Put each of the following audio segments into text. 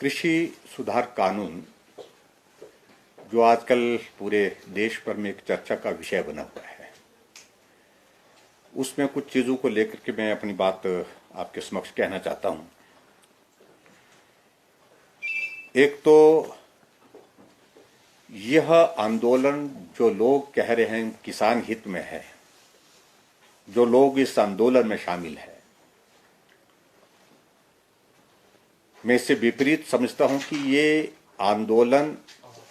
कृषि सुधार कानून जो आजकल पूरे देश भर में एक चर्चा का विषय बना हुआ है, उसमें कुछ चीजों को लेकर के मैं अपनी बात आपके समक्ष कहना चाहता हूं। एक तो यह आंदोलन जो लोग कह रहे हैं किसान हित में है, जो लोग इस आंदोलन में शामिल है, मैं इससे विपरीत समझता हूं कि ये आंदोलन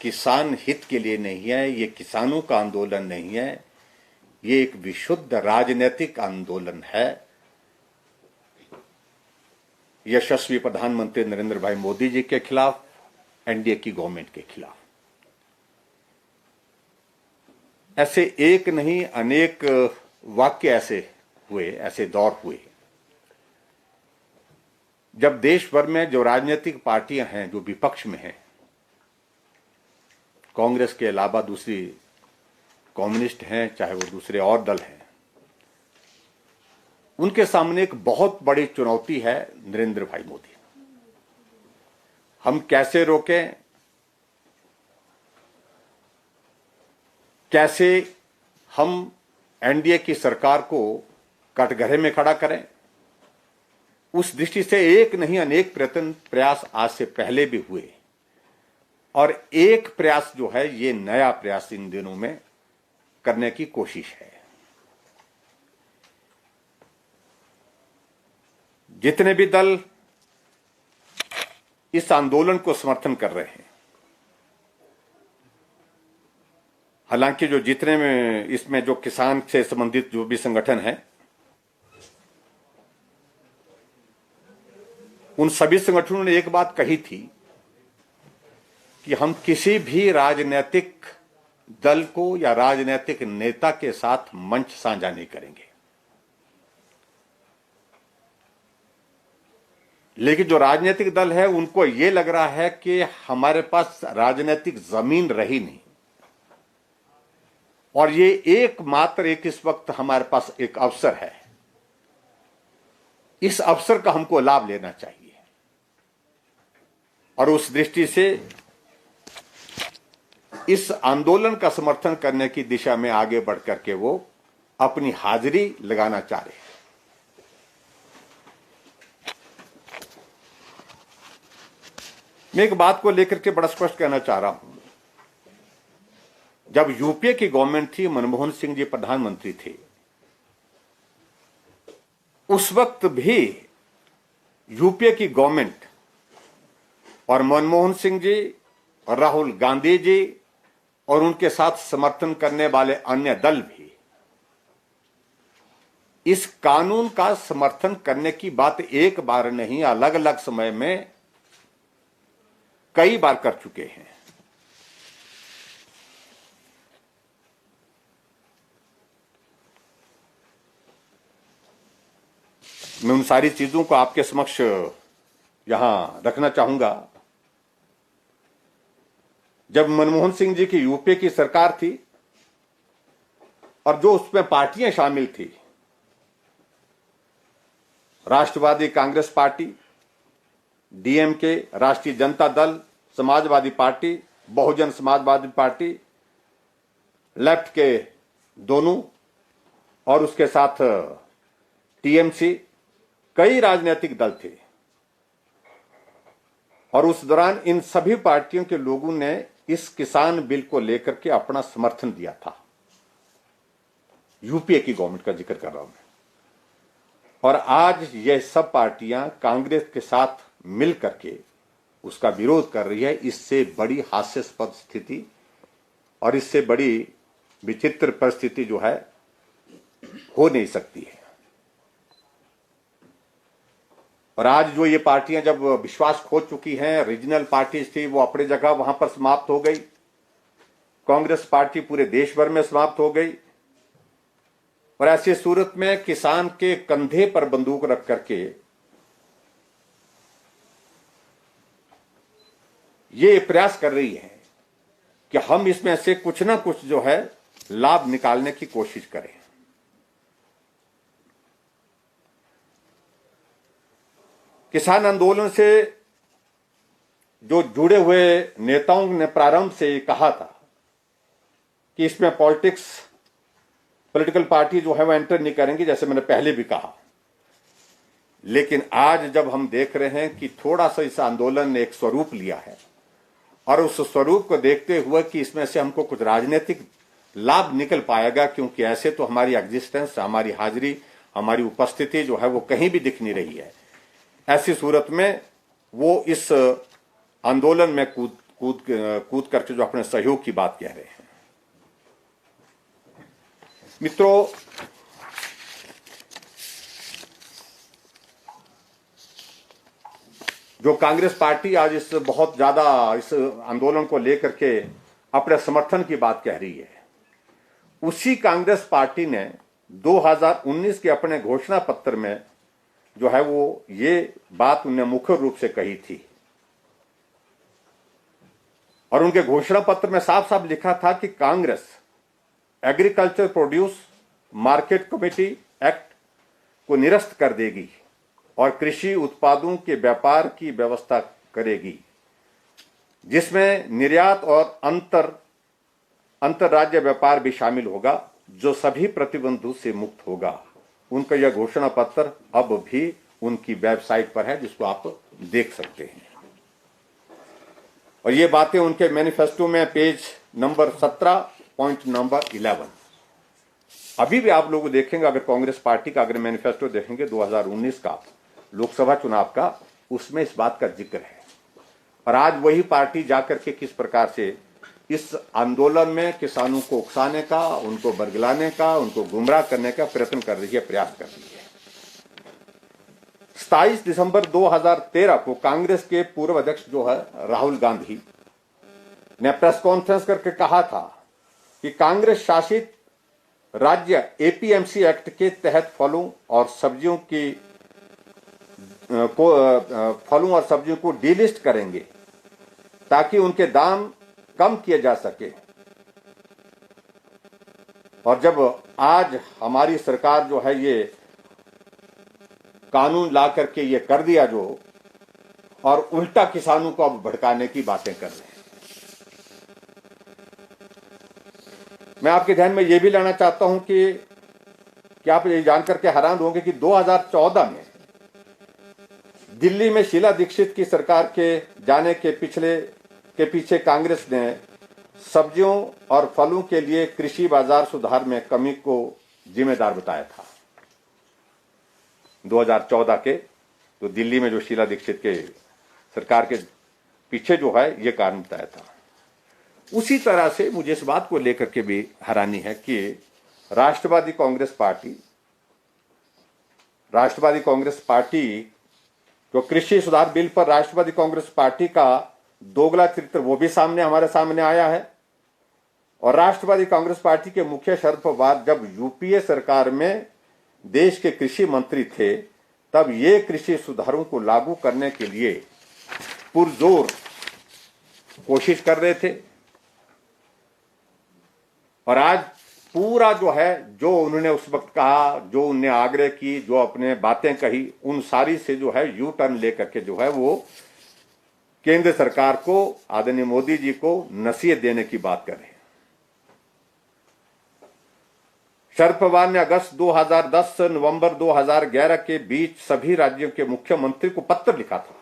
किसान हित के लिए नहीं है, ये किसानों का आंदोलन नहीं है, ये एक विशुद्ध राजनीतिक आंदोलन है। यशस्वी प्रधानमंत्री नरेंद्र भाई मोदी जी के खिलाफ, एनडीए की गवर्नमेंट के खिलाफ। ऐसे एक नहीं अनेक वाक्य ऐसे हुए, ऐसे दौर हुए जब देश भर में जो राजनीतिक पार्टियां हैं जो विपक्ष में हैं, कांग्रेस के अलावा दूसरी कम्युनिस्ट हैं, चाहे वो दूसरे और दल हैं, उनके सामने एक बहुत बड़ी चुनौती है नरेंद्र भाई मोदी। हम कैसे रोकें, कैसे हम एनडीए की सरकार को कटघरे में खड़ा करें, उस दृष्टि से एक नहीं अनेक प्रयास आज से पहले भी हुए और एक प्रयास जो है ये नया प्रयास इन दिनों में करने की कोशिश है। जितने भी दल इस आंदोलन को समर्थन कर रहे हैं, हालांकि जो जितने में इसमें जो किसान से संबंधित जो भी संगठन हैं, उन सभी संगठनों ने एक बात कही थी कि हम किसी भी राजनीतिक दल को या राजनीतिक नेता के साथ मंच साझा नहीं करेंगे। लेकिन जो राजनीतिक दल है उनको यह लग रहा है कि हमारे पास राजनीतिक जमीन रही नहीं और ये एकमात्र एक इस वक्त हमारे पास एक अवसर है, इस अवसर का हमको लाभ लेना चाहिए। और उस दृष्टि से इस आंदोलन का समर्थन करने की दिशा में आगे बढ़ करके वो अपनी हाजिरी लगाना चाह रहे हैं। मैं एक बात को लेकर के बड़ा स्पष्ट कहना चाह रहा हूं। जब यूपीए की गवर्नमेंट थी, मनमोहन सिंह जी प्रधानमंत्री थे, उस वक्त भी यूपीए की गवर्नमेंट और मनमोहन सिंह जी और राहुल गांधी जी और उनके साथ समर्थन करने वाले अन्य दल भी इस कानून का समर्थन करने की बात एक बार नहीं, अलग अलग समय में कई बार कर चुके हैं। मैं उन सारी चीजों को आपके समक्ष यहां रखना चाहूंगा। जब मनमोहन सिंह जी की यूपीए की सरकार थी और जो उसमें पार्टियां शामिल थी, राष्ट्रवादी कांग्रेस पार्टी, डीएमके, राष्ट्रीय Janata Dal, Samajwadi party, Bahujan Samajwadi party, left के दोनों और उसके साथ टीएमसी, कई राजनीतिक दल थे और उस दौरान इन सभी पार्टियों के लोगों ने इस किसान बिल को लेकर के अपना समर्थन दिया था। यूपीए की गवर्नमेंट का जिक्र कर रहा हूं मैं। और आज ये सब पार्टियां कांग्रेस के साथ मिल करके उसका विरोध कर रही है। इससे बड़ी हास्यास्पद स्थिति और इससे बड़ी विचित्र परिस्थिति जो है हो नहीं सकती है। और आज जो ये पार्टियां जब विश्वास खो चुकी हैं, रीजनल पार्टीज थी वो अपनी जगह वहां पर समाप्त हो गई, कांग्रेस पार्टी पूरे देश भर में समाप्त हो गई और ऐसी सूरत में किसान के कंधे पर बंदूक रख करके ये प्रयास कर रही है कि हम इसमें से कुछ ना कुछ जो है लाभ निकालने की कोशिश करें। किसान आंदोलन से जो जुड़े हुए नेताओं ने प्रारंभ से कहा था कि इसमें पॉलिटिकल पार्टी जो है वो एंटर नहीं करेंगी, जैसे मैंने पहले भी कहा। लेकिन आज जब हम देख रहे हैं कि थोड़ा सा इस आंदोलन ने एक स्वरूप लिया है, और उस स्वरूप को देखते हुए कि इसमें से हमको कुछ राजनीतिक लाभ निकल पाएगा, क्योंकि ऐसे तो हमारी एग्जिस्टेंस, हमारी हाजिरी, हमारी उपस्थिति जो है वो कहीं भी दिख नहीं रही है। ऐसी सूरत में वो इस आंदोलन में कूद करके जो अपने सहयोग की बात कह रहे हैं। मित्रों, जो कांग्रेस पार्टी आज इस बहुत ज्यादा इस आंदोलन को लेकर के अपने समर्थन की बात कह रही है, उसी कांग्रेस पार्टी ने 2019 के अपने घोषणा पत्र में जो है वो ये बात उन्हें मुख्य रूप से कही थी, और उनके घोषणा पत्र में साफ साफ लिखा था कि Congress agriculture produce market committee act को निरस्त कर देगी और कृषि उत्पादों के व्यापार की व्यवस्था करेगी, जिसमें निर्यात और अंतरराज्य व्यापार भी शामिल होगा, जो सभी प्रतिबंधों से मुक्त होगा। उनका यह घोषणा पत्र अब भी उनकी वेबसाइट पर है, जिसको आप देख सकते हैं। और ये बातें उनके मैनिफेस्टो में पेज नंबर 17 पॉइंट नंबर 11, अभी भी आप लोग देखेंगे, अगर कांग्रेस पार्टी का अगर मैनिफेस्टो देखेंगे 2019 का लोकसभा चुनाव का, उसमें इस बात का जिक्र है। और आज वही पार्टी जाकर के किस प्रकार से इस आंदोलन में किसानों को उकसाने का, उनको बरगलाने का, उनको गुमराह करने का प्रयत्न कर रही है, प्रयास कर रही है। 27 दिसंबर 2013 को कांग्रेस के पूर्व अध्यक्ष जो है राहुल गांधी ने प्रेस कॉन्फ्रेंस करके कहा था कि कांग्रेस शासित राज्य एपीएमसी एक्ट के तहत फलों और सब्जियों को डीलिस्ट करेंगे ताकि उनके दाम कम किए जा सके। और जब आज हमारी सरकार जो है ये कानून ला करके ये कर दिया जो, और उल्टा किसानों को अब भड़काने की बातें कर रहे हैं। मैं आपके ध्यान में ये भी लाना चाहता हूं कि आप ये जानकर के हैरान होंगे कि 2014 में दिल्ली में शीला दीक्षित की सरकार के जाने के पीछे कांग्रेस ने सब्जियों और फलों के लिए कृषि बाजार सुधार में कमी को जिम्मेदार बताया था। 2014 के तो दिल्ली में जो शीला दीक्षित के सरकार के पीछे जो है ये कारण बताया था। उसी तरह से मुझे इस बात को लेकर के भी हैरानी है कि राष्ट्रवादी कांग्रेस पार्टी जो कृषि सुधार बिल पर राष्ट्रवादी कांग्रेस पार्टी का दोगला चरित्र वो भी हमारे सामने आया है। और राष्ट्रवादी कांग्रेस पार्टी के मुखिया शरद पवार जब यूपीए सरकार में देश के कृषि मंत्री थे, तब ये कृषि सुधारों को लागू करने के लिए पुरजोर कोशिश कर रहे थे। और आज पूरा जो है, जो उन्होंने उस वक्त कहा, जो उन्होंने आग्रह की, जो अपने बातें कही, उन सारी से जो है यू टर्न लेकर के जो है वो केंद्र सरकार को, आदरणीय मोदी जी को नसीहत देने की बात कर रहे हैं। शरद पवार ने अगस्त 2010 से नवंबर 2011 के बीच सभी राज्यों के मुख्यमंत्री को पत्र लिखा था,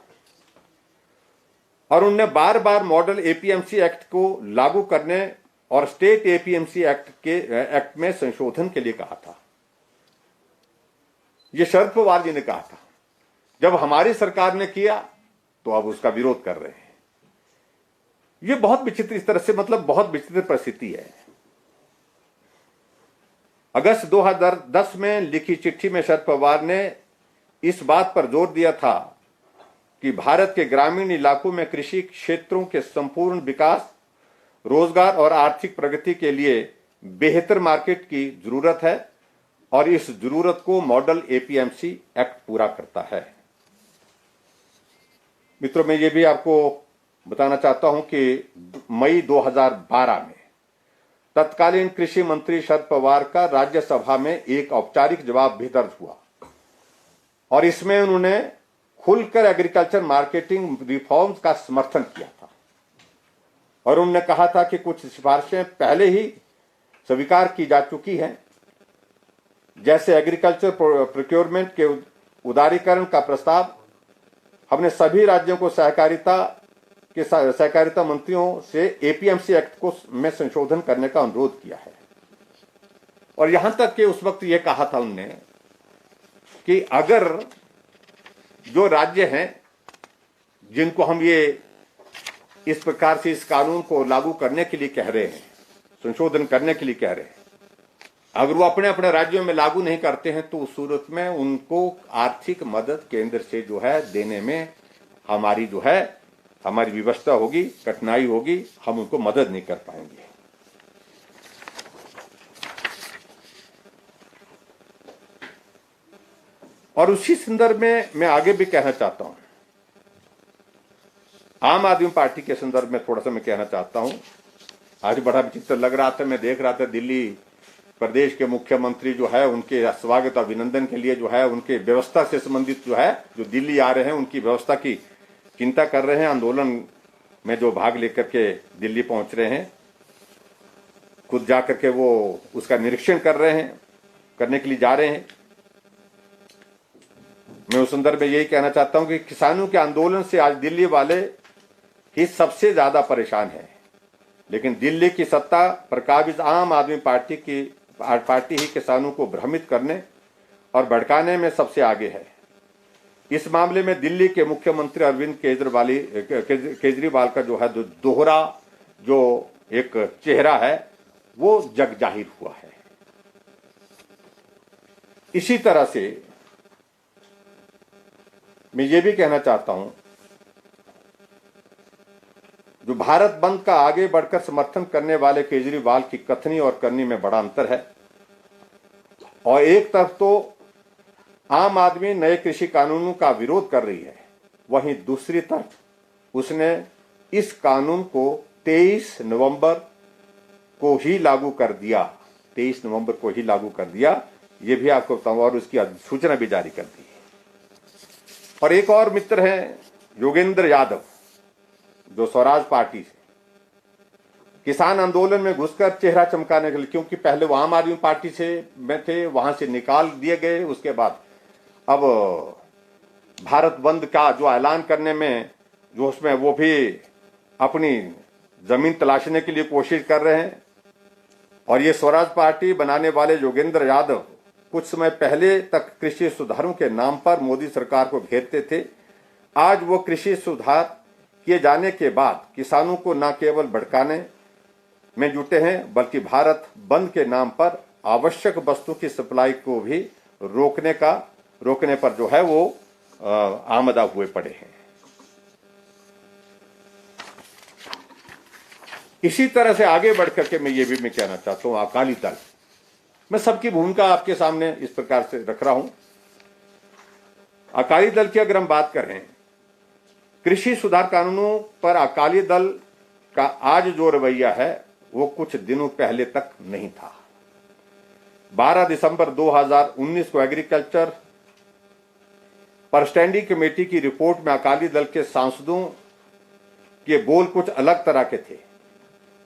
और उन्होंने बार बार मॉडल एपीएमसी एक्ट को लागू करने और स्टेट एपीएमसी एक्ट में संशोधन के लिए कहा था। यह शरद पवार जी ने कहा था। जब हमारी सरकार ने किया तो अब उसका विरोध कर रहे हैं। यह बहुत विचित्र, इस तरह से मतलब बहुत विचित्र परिस्थिति है। अगस्त 2010 में लिखी चिट्ठी में शरद पवार ने इस बात पर जोर दिया था कि भारत के ग्रामीण इलाकों में कृषि क्षेत्रों के संपूर्ण विकास, रोजगार और आर्थिक प्रगति के लिए बेहतर मार्केट की जरूरत है, और इस जरूरत को मॉडल एपीएमसी एक्ट पूरा करता है। मित्रों, मैं ये भी आपको बताना चाहता हूं कि मई 2012 में तत्कालीन कृषि मंत्री शरद पवार का राज्यसभा में एक औपचारिक जवाब भी दर्ज हुआ, और इसमें उन्होंने खुलकर एग्रीकल्चर मार्केटिंग रिफॉर्म्स का समर्थन किया था और उन्होंने कहा था कि कुछ सिफारिशें पहले ही स्वीकार की जा चुकी हैं, जैसे एग्रीकल्चर प्रोक्योरमेंट के उदारीकरण का प्रस्ताव। हमने सभी राज्यों को सहकारिता मंत्रियों से एपीएमसी एक्ट को में संशोधन करने का अनुरोध किया है और यहां तक कि उस वक्त यह कहा था उनने कि अगर जो राज्य हैं जिनको हम ये इस प्रकार से इस कानून को लागू करने के लिए कह रहे हैं, संशोधन करने के लिए कह रहे हैं, अगर वो अपने अपने राज्यों में लागू नहीं करते हैं तो उस सूरत में उनको आर्थिक मदद केंद्र से जो है देने में हमारी जो है हमारी व्यवस्था होगी, कठिनाई होगी, हम उनको मदद नहीं कर पाएंगे। और उसी संदर्भ में मैं आगे भी कहना चाहता हूं, आम आदमी पार्टी के संदर्भ में थोड़ा सा मैं कहना चाहता हूं। आज बड़ा विचित्र लग रहा था, मैं देख रहा था दिल्ली प्रदेश के मुख्यमंत्री जो है उनके स्वागत अभिनंदन के लिए जो है उनके व्यवस्था से संबंधित जो है जो दिल्ली आ रहे हैं उनकी व्यवस्था की चिंता कर रहे हैं, आंदोलन में जो भाग लेकर के दिल्ली पहुंच रहे हैं, खुद जाकर के वो उसका निरीक्षण कर रहे हैं, करने के लिए जा रहे हैं। मैं उस संदर्भ में यही कहना चाहता हूं कि किसानों के आंदोलन से आज दिल्ली वाले ही सबसे ज्यादा परेशान हैं, लेकिन दिल्ली की सत्ता पर काबिज आम आदमी पार्टी ही किसानों को भ्रमित करने और भड़काने में सबसे आगे है। इस मामले में दिल्ली के मुख्यमंत्री अरविंद केजरीवाल का जो है दोहरा जो एक चेहरा है वो जग जाहिर हुआ है। इसी तरह से मैं ये भी कहना चाहता हूं, जो भारत बंद का आगे बढ़कर समर्थन करने वाले केजरीवाल की कथनी और करनी में बड़ा अंतर है। और एक तरफ तो आम आदमी नए कृषि कानूनों का विरोध कर रही है, वहीं दूसरी तरफ उसने इस कानून को 23 नवंबर को ही लागू कर दिया। 23 नवंबर को ही लागू कर दिया, ये भी आपको बताऊं, और उसकी सूचना भी जारी कर दी है। और एक और मित्र हैं योगेंद्र यादव, जो स्वराज पार्टी से किसान आंदोलन में घुसकर चेहरा चमकाने के लिए, क्योंकि पहले वो आम आदमी पार्टी से में थे, वहां से निकाल दिए गए, उसके बाद अब भारत बंद का जो ऐलान करने में जो उसमें वो भी अपनी जमीन तलाशने के लिए कोशिश कर रहे हैं। और ये स्वराज पार्टी बनाने वाले योगेंद्र यादव कुछ समय पहले तक कृषि सुधारों के नाम पर मोदी सरकार को घेरते थे। आज वो कृषि सुधार किए जाने के बाद किसानों को न केवल भड़काने में जुटे हैं, बल्कि भारत बंद के नाम पर आवश्यक वस्तु की सप्लाई को भी रोकने पर जो है वो आमदा हुए पड़े हैं। इसी तरह से आगे बढ़कर के मैं ये भी मैं कहना चाहता हूं, अकाली दल, मैं सबकी भूमिका आपके सामने इस प्रकार से रख रहा हूं। अकाली दल की अगर हम बात करें, कृषि सुधार कानूनों पर अकाली दल का आज जो रवैया है वो कुछ दिनों पहले तक नहीं था। 12 दिसंबर 2019 को एग्रीकल्चर पर स्टैंडिंग कमेटी की रिपोर्ट में अकाली दल के सांसदों के बोल कुछ अलग तरह के थे।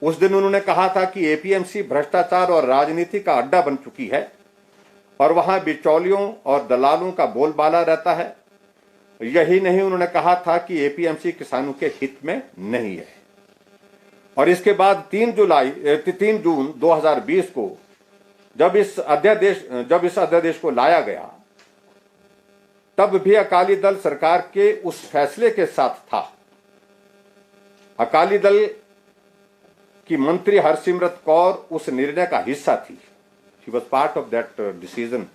उस दिन उन्होंने कहा था कि एपीएमसी भ्रष्टाचार और राजनीति का अड्डा बन चुकी है और वहां बिचौलियों और दलालों का बोलबाला रहता है। यही नहीं, उन्होंने कहा था कि एपीएमसी किसानों के हित में नहीं है। और इसके बाद 3 जून 2020 को जब इस अध्यादेश को लाया गया, तब भी अकाली दल सरकार के उस फैसले के साथ था। अकाली दल की मंत्री हरसिमरत कौर उस निर्णय का हिस्सा थी। She was part of that decision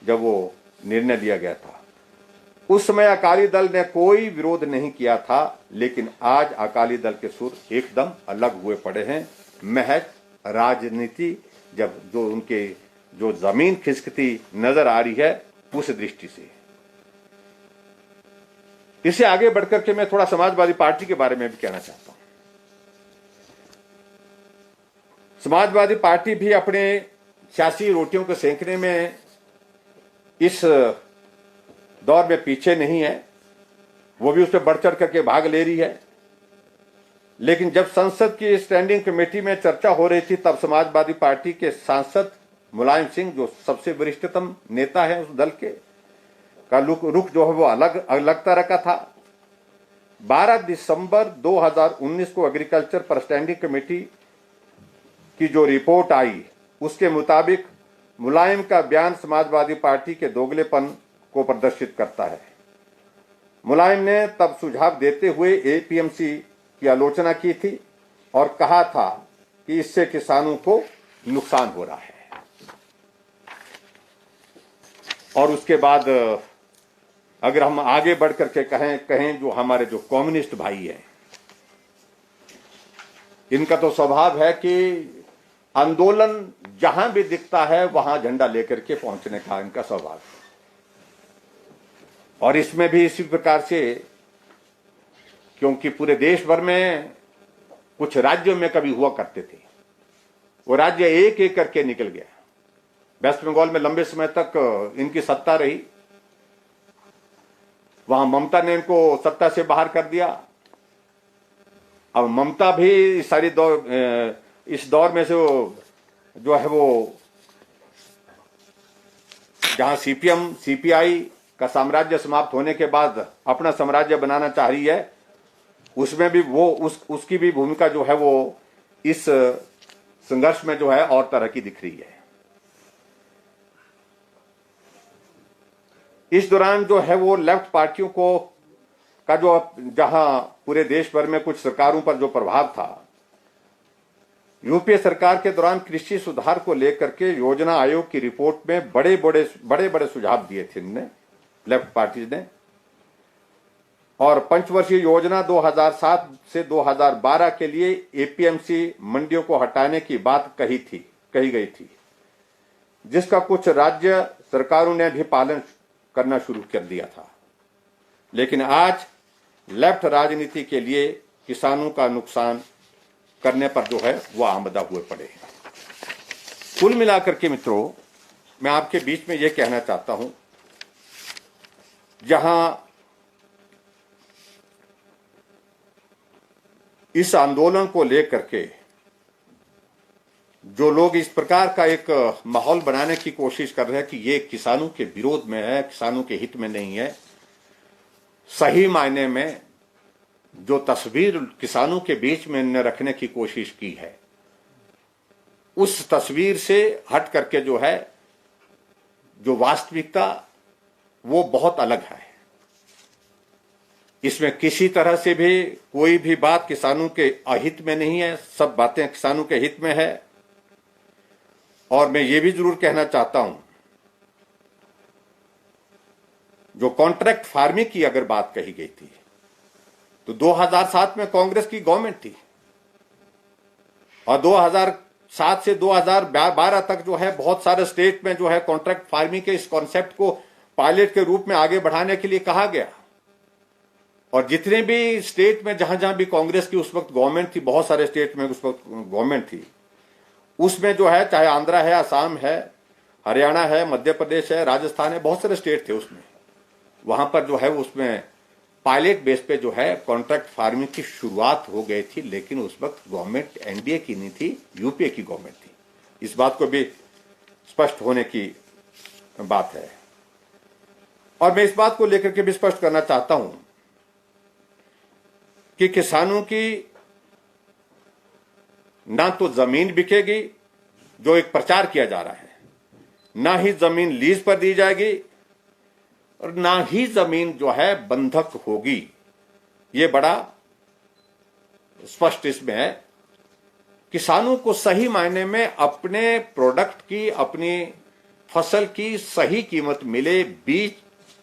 जब वो निर्णय लिया गया था। उस समय अकाली दल ने कोई विरोध नहीं किया था, लेकिन आज अकाली दल के सुर एकदम अलग हुए पड़े हैं। महज राजनीति जो उनके जो जमीन खिसकती नजर आ रही है उस दृष्टि से। इससे आगे बढ़कर के मैं थोड़ा समाजवादी पार्टी के बारे में भी कहना चाहता हूं। समाजवादी पार्टी भी अपने सियासी रोटियों को सेंकने में इस दौर में पीछे नहीं है। वो भी उस पर बढ़ चढ़ करके भाग ले रही है। लेकिन जब संसद की स्टैंडिंग कमेटी में चर्चा हो रही थी, तब समाजवादी पार्टी के सांसद मुलायम सिंह, जो सबसे वरिष्ठतम नेता है उस दल के, का रुख जो है वो अलग तरह का था। 12 दिसंबर 2019 को एग्रीकल्चर पर स्टैंडिंग कमेटी की जो रिपोर्ट आई, उसके मुताबिक मुलायम का बयान समाजवादी पार्टी के दोगलेपन को प्रदर्शित करता है। मुलायम ने तब सुझाव देते हुए एपीएमसी की आलोचना की थी और कहा था कि इससे किसानों को नुकसान हो रहा है। और उसके बाद अगर हम आगे बढ़ करके कहें जो हमारे जो कम्युनिस्ट भाई हैं, इनका तो स्वभाव है कि आंदोलन जहां भी दिखता है वहां झंडा लेकर के पहुंचने का इनका स्वभाव है। और इसमें भी इसी प्रकार से, क्योंकि पूरे देश भर में कुछ राज्यों में कभी हुआ करते थे, वो राज्य एक एक करके निकल गया। वेस्ट बंगाल में लंबे समय तक इनकी सत्ता रही, वहां ममता ने इनको सत्ता से बाहर कर दिया। अब ममता भी इस दौर में से जो है वो जहां सीपीएम सीपीआई का साम्राज्य समाप्त होने के बाद अपना साम्राज्य बनाना चाह रही है, उसमें भी वो उसकी भी भूमिका जो है वो इस संघर्ष में जो है और तरह की दिख रही है। इस दौरान जो है वो लेफ्ट पार्टियों को का जो जहां पूरे देश भर में कुछ सरकारों पर जो प्रभाव था, यूपीए सरकार के दौरान कृषि सुधार को लेकर के योजना आयोग की रिपोर्ट में बड़े बड़े सुझाव दिए थे इनने, लेफ्ट पार्टी ने। और पंचवर्षीय योजना 2007 से 2012 के लिए एपीएमसी मंडियों को हटाने की बात कही गई थी, जिसका कुछ राज्य सरकारों ने भी पालन करना शुरू कर दिया था। लेकिन आज लेफ्ट राजनीति के लिए किसानों का नुकसान करने पर जो है वो आमदा हुए पड़े हैं। कुल मिलाकर के मित्रों, मैं आपके बीच में ये कहना चाहता हूं, जहां इस आंदोलन को लेकर के जो लोग इस प्रकार का एक माहौल बनाने की कोशिश कर रहे हैं कि ये किसानों के विरोध में है, किसानों के हित में नहीं है, सही मायने में जो तस्वीर किसानों के बीच में इन्होंने रखने की कोशिश की है, उस तस्वीर से हट करके जो है जो वास्तविकता वो बहुत अलग है। इसमें किसी तरह से भी कोई भी बात किसानों के अहित में नहीं है, सब बातें किसानों के हित में है। और मैं ये भी जरूर कहना चाहता हूं, जो कॉन्ट्रैक्ट फार्मिंग की अगर बात कही गई थी तो 2007 में कांग्रेस की गवर्नमेंट थी और 2007 से 2012 तक जो है बहुत सारे स्टेट में जो है कॉन्ट्रैक्ट फार्मिंग के इस कॉन्सेप्ट को पायलट के रूप में आगे बढ़ाने के लिए कहा गया। और जितने भी स्टेट में जहां जहां भी कांग्रेस की उस वक्त गवर्नमेंट थी, बहुत सारे स्टेट में उस वक्त गवर्नमेंट थी, उसमें जो है चाहे आंध्रा है, असम है, हरियाणा है, मध्य प्रदेश है, राजस्थान है, बहुत सारे स्टेट थे उसमें, वहां पर जो है उसमें पायलट बेस पे जो है कॉन्ट्रैक्ट फार्मिंग की शुरुआत हो गई थी। लेकिन उस वक्त गवर्नमेंट एनडीए की नहीं थी, यूपीए की गवर्नमेंट थी। इस बात को भी स्पष्ट होने की बात है। और मैं इस बात को लेकर के भी स्पष्ट करना चाहता हूं कि किसानों की ना तो जमीन बिकेगी जो एक प्रचार किया जा रहा है, ना ही जमीन लीज पर दी जाएगी और ना ही जमीन जो है बंधक होगी। ये बड़ा स्पष्ट इसमें है। किसानों को सही मायने में अपने प्रोडक्ट की, अपनी फसल की सही कीमत मिले, बीज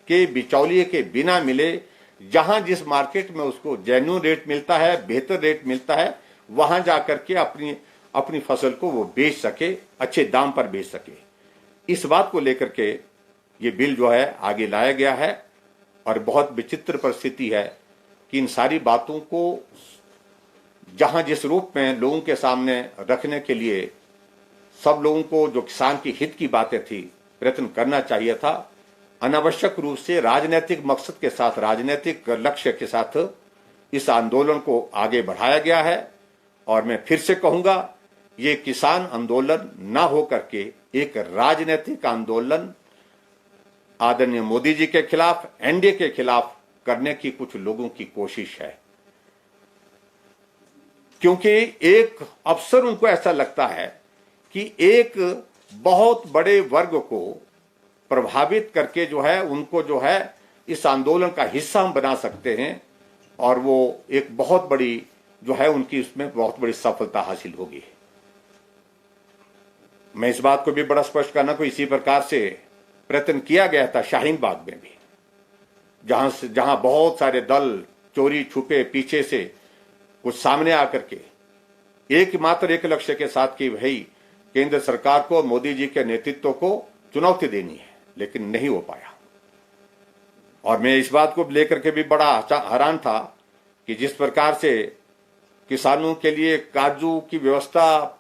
के बिचौलिए के बिना मिले, जहां जिस मार्केट में उसको जेन्युइन रेट मिलता है, बेहतर रेट मिलता है, वहां जाकर के अपनी फसल को वो बेच सके, अच्छे दाम पर बेच सके। इस बात को लेकर के ये बिल जो है आगे लाया गया है। और बहुत विचित्र परिस्थिति है कि इन सारी बातों को जहां जिस रूप में लोगों के सामने रखने के लिए सब लोगों को जो किसान की हित की बातें थी प्रयत्न करना चाहिए था, अनावश्यक रूप से राजनीतिक मकसद के साथ, राजनीतिक लक्ष्य के साथ इस आंदोलन को आगे बढ़ाया गया है। और मैं फिर से कहूंगा, ये किसान आंदोलन ना हो करके एक राजनीतिक आंदोलन आदरणीय मोदी जी के खिलाफ, एनडीए के खिलाफ करने की कुछ लोगों की कोशिश है। क्योंकि एक अवसर उनको ऐसा लगता है कि एक बहुत बड़े वर्ग को प्रभावित करके जो है, उनको जो है इस आंदोलन का हिस्सा हम बना सकते हैं और वो एक बहुत बड़ी जो है उनकी उसमें बहुत बड़ी सफलता हासिल होगी। मैं इस बात को भी बड़ा स्पष्ट करना को इसी प्रकार से प्रयत्न किया गया था शाहीन बाग में भी, जहां बहुत सारे दल चोरी छुपे पीछे से कुछ सामने आकर के एकमात्र एक लक्ष्य के साथ कि भाई केंद्र सरकार को, मोदी जी के नेतृत्व को चुनौती देनी है, लेकिन नहीं हो पाया। और मैं इस बात को लेकर के भी बड़ा हैरान था कि जिस प्रकार से किसानों के लिए काजू की व्यवस्था,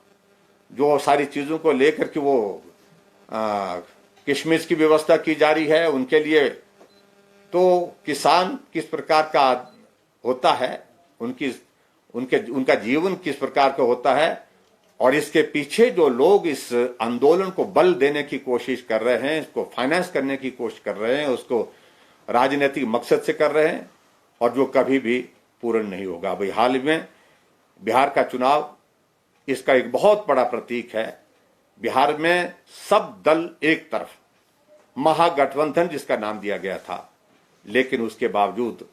जो सारी चीजों को लेकर के वो किशमिश की व्यवस्था की जा रही है उनके लिए, तो किसान किस प्रकार का होता है, उनका जीवन किस प्रकार का होता है, और इसके पीछे जो लोग इस आंदोलन को बल देने की कोशिश कर रहे हैं, इसको फाइनेंस करने की कोशिश कर रहे हैं, उसको राजनीतिक मकसद से कर रहे हैं, और जो कभी भी पूर्ण नहीं होगा। भाई हाल में बिहार का चुनाव इसका एक बहुत बड़ा प्रतीक है। बिहार में सब दल एक तरफ, महागठबंधन जिसका नाम दिया गया था, लेकिन उसके बावजूद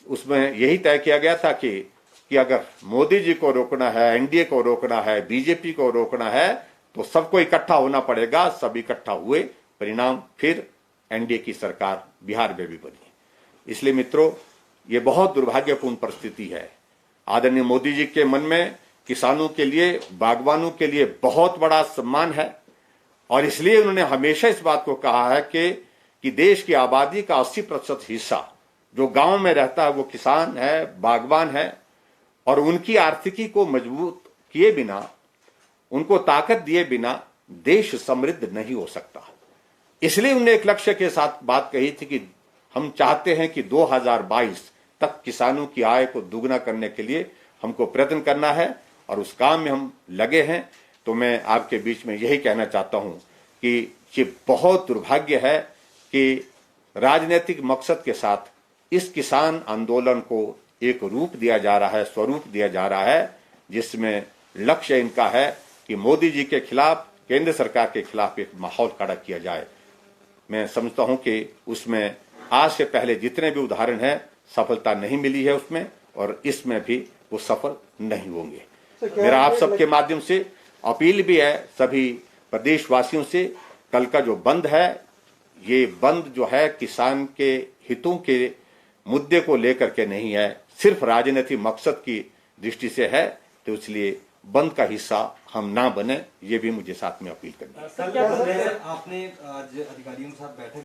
उसमें यही तय किया गया था कि अगर मोदी जी को रोकना है, एनडीए को रोकना है, बीजेपी को रोकना है, तो सबको इकट्ठा होना पड़ेगा। सब इकट्ठा हुए, परिणाम फिर एनडीए की सरकार बिहार में भी बनी। इसलिए मित्रों, ये बहुत दुर्भाग्यपूर्ण परिस्थिति है। आदरणीय मोदी जी के मन में किसानों के लिए, बागवानों के लिए बहुत बड़ा सम्मान है, और इसलिए उन्होंने हमेशा इस बात को कहा है कि देश की आबादी का 80% हिस्सा जो गांव में रहता है वो किसान है, बागवान है, और उनकी आर्थिकी को मजबूत किए बिना, उनको ताकत दिए बिना देश समृद्ध नहीं हो सकता। इसलिए उन्होंने एक लक्ष्य के साथ बात कही थी कि हम चाहते हैं कि 2022 तक किसानों की आय को दुगना करने के लिए हमको प्रयत्न करना है, और उस काम में हम लगे हैं। तो मैं आपके बीच में यही कहना चाहता हूं कि ये बहुत दुर्भाग्य है कि राजनीतिक मकसद के साथ इस किसान आंदोलन को एक रूप दिया जा रहा है, स्वरूप दिया जा रहा है, जिसमें लक्ष्य इनका है कि मोदी जी के खिलाफ, केंद्र सरकार के खिलाफ एक माहौल खड़ा किया जाए। मैं समझता हूं कि उसमें आज से पहले जितने भी उदाहरण हैं, सफलता नहीं मिली है उसमें, और इसमें भी वो सफल नहीं होंगे। मेरा आप सबके माध्यम से अपील भी है सभी प्रदेशवासियों से, कल का जो बंद है, ये बंद जो है किसान के हितों के मुद्दे को लेकर के नहीं है, सिर्फ राजनीतिक मकसद की दृष्टि से है। तो इसलिए बंद का हिस्सा हम ना बने, ये भी मुझे साथ में अपील करनी है। आपने आज अधिकारियों के साथ बैठक